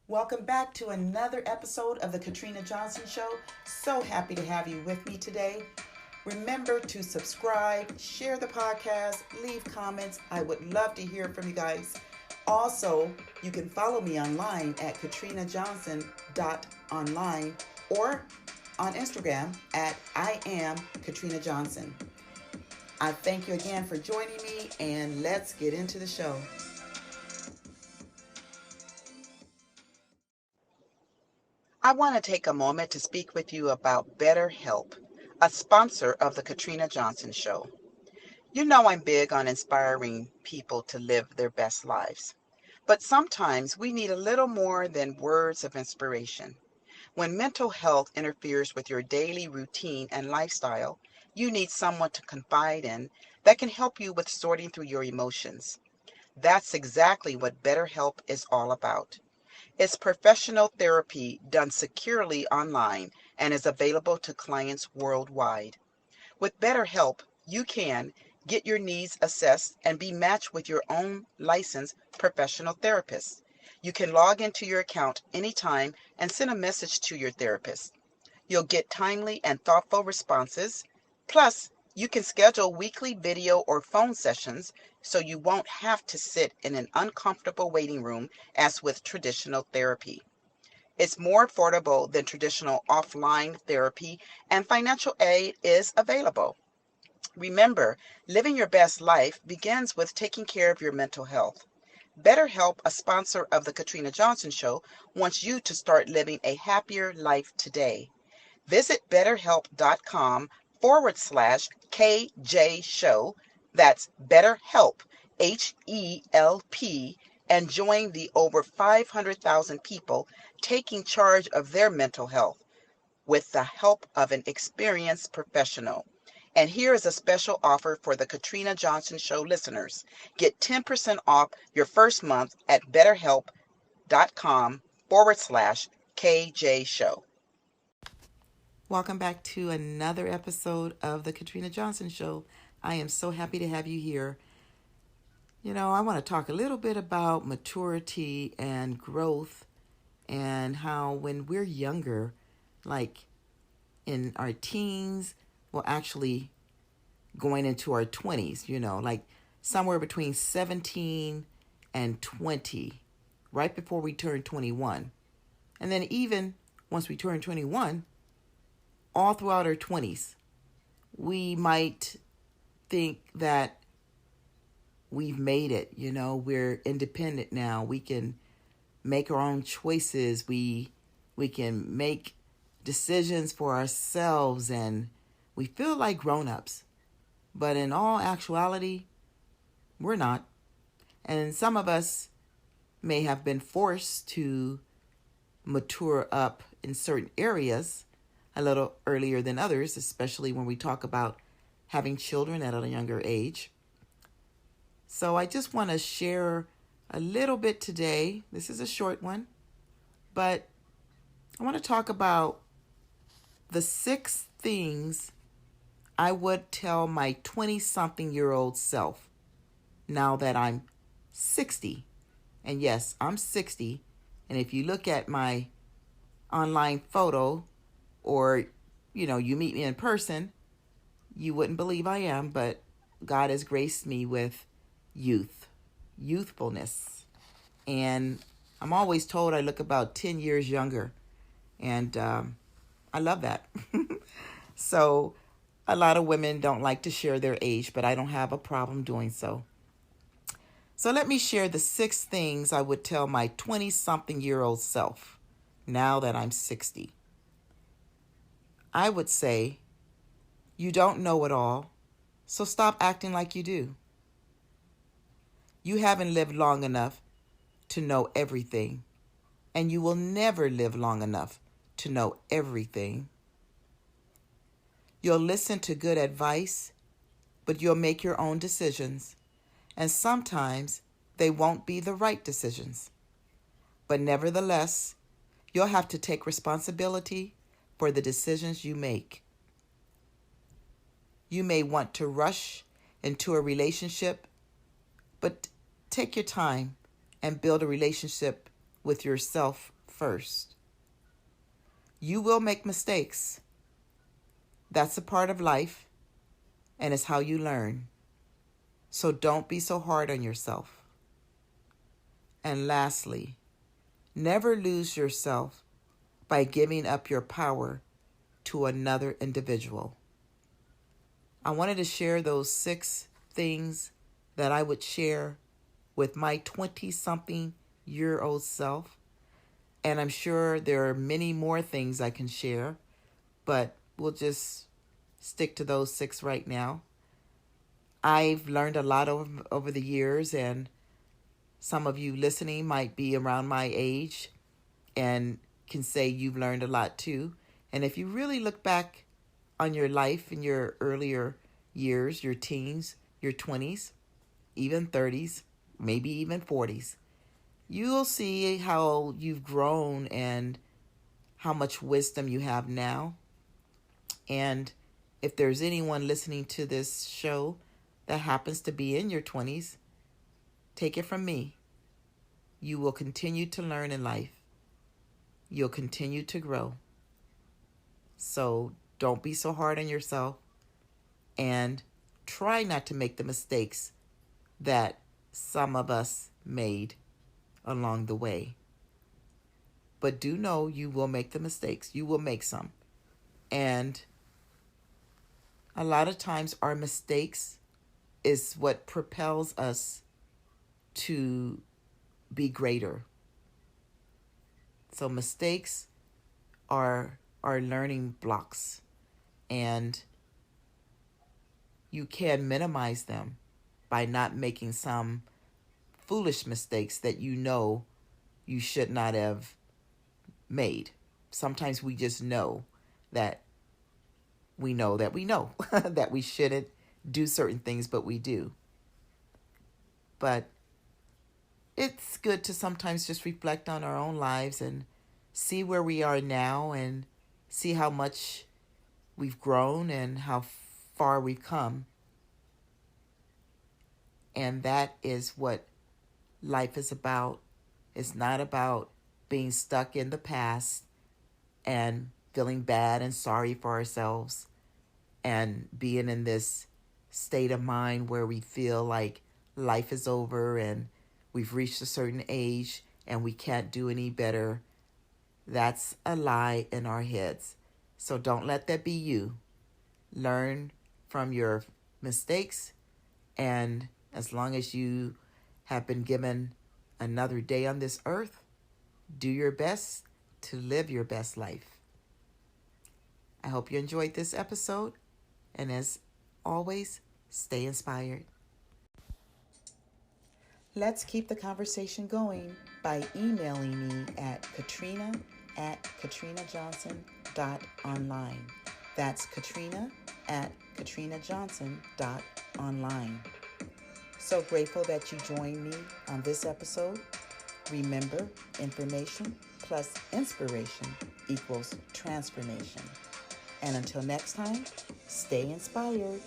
Welcome back to another episode of the Katrina Johnson Show. So happy to have you with me today. Remember to subscribe, share the podcast, leave comments. I would love to hear from you guys. Also, you can follow me online at katrinajohnson.online or on Instagram at I am Katrina Johnson. I thank you again for joining me, and let's get into the show. I want to take a moment to speak with you about BetterHelp, a sponsor of the Katrina Johnson Show. You know I'm big on inspiring people to live their best lives. But sometimes we need a little more than words of inspiration. When mental health interferes with your daily routine and lifestyle, you need someone to confide in that can help you with sorting through your emotions. That's exactly what BetterHelp is all about. It's professional therapy done securely online and is available to clients worldwide. With BetterHelp, you can get your needs assessed and be matched with your own licensed professional therapist. You can log into your account anytime and send a message to your therapist. You'll get timely and thoughtful responses. Plus, you can schedule weekly video or phone sessions so you won't have to sit in an uncomfortable waiting room as with traditional therapy. It's more affordable than traditional offline therapy, and financial aid is available. Remember, living your best life begins with taking care of your mental health. BetterHelp, a sponsor of the Katrina Johnson Show, wants you to start living a happier life today. Visit betterhelp.com/KJ Show. That's BetterHelp, HELP, and join the over 500,000 people taking charge of their mental health with the help of an experienced professional. And here is a special offer for the Katrina Johnson Show listeners. Get 10% off your first month at betterhelp.com/KJ Show. Welcome back to another episode of the Katrina Johnson Show. I am so happy to have you here. I want to talk a little bit about maturity and growth and how when we're younger, like in our teens, well, actually going into our 20s, like somewhere between 17 and 20, right before we turn 21. And then even once we turn 21, all throughout our 20s, we might think that we've made it. We're independent now. We can make our own choices. We can make decisions for ourselves, and we feel like grown-ups. But in all actuality, we're not. And some of us may have been forced to mature up in certain areas a little earlier than others, especially when we talk about having children at a younger age. So I just want to share a little bit today. This is a short one, but I want to talk about the 6 things I would tell my 20-something-year-old self now that I'm 60. And yes, I'm 60. And if you look at my online photo or, you meet me in person, you wouldn't believe I am, but God has graced me with youthfulness. And I'm always told I look about 10 years younger. And I love that. So a lot of women don't like to share their age, but I don't have a problem doing so. So let me share the 6 things I would tell my 20-something-year-old self now that I'm 60. I would say, you don't know it all, so stop acting like you do. You haven't lived long enough to know everything, and you will never live long enough to know everything. You'll listen to good advice, but you'll make your own decisions, and sometimes they won't be the right decisions. But nevertheless, you'll have to take responsibility for the decisions you make. You may want to rush into a relationship, but take your time and build a relationship with yourself first. You will make mistakes. That's a part of life, and it's how you learn. So don't be so hard on yourself. And lastly, never lose yourself by giving up your power to another individual. I wanted to share those 6 things that I would share with my 20-something-year-old self. And I'm sure there are many more things I can share, but we'll just stick to those 6 right now. I've learned a lot over the years, and some of you listening might be around my age and can say you've learned a lot too. And if you really look back on your life in your earlier years, your teens, your 20s, even 30s, maybe even 40s, you'll see how you've grown and how much wisdom you have now. And if there's anyone listening to this show that happens to be in your 20s, take it from me. You will continue to learn in life. You'll continue to grow. So don't be so hard on yourself, and try not to make the mistakes that some of us made along the way. But do know you will make the mistakes. You will make some. And a lot of times our mistakes is what propels us to be greater. So mistakes are learning blocks, and you can minimize them by not making some foolish mistakes that you know you should not have made. Sometimes we just know that we know that we know that we shouldn't do certain things, but we do. But it's good to sometimes just reflect on our own lives and see where we are now and see how much we've grown and how far we've come. And that is what life is about. It's not about being stuck in the past and feeling bad and sorry for ourselves and being in this state of mind where we feel like life is over and we've reached a certain age and we can't do any better. That's a lie in our heads. So don't let that be you. Learn from your mistakes, and as long as you have been given another day on this earth, do your best to live your best life. I hope you enjoyed this episode, and as always, stay inspired. Let's keep the conversation going by emailing me at katrina@katrinajohnson.online. That's katrina@katrinajohnson.online. So grateful that you joined me on this episode. Remember, information plus inspiration equals transformation. And until next time, stay inspired.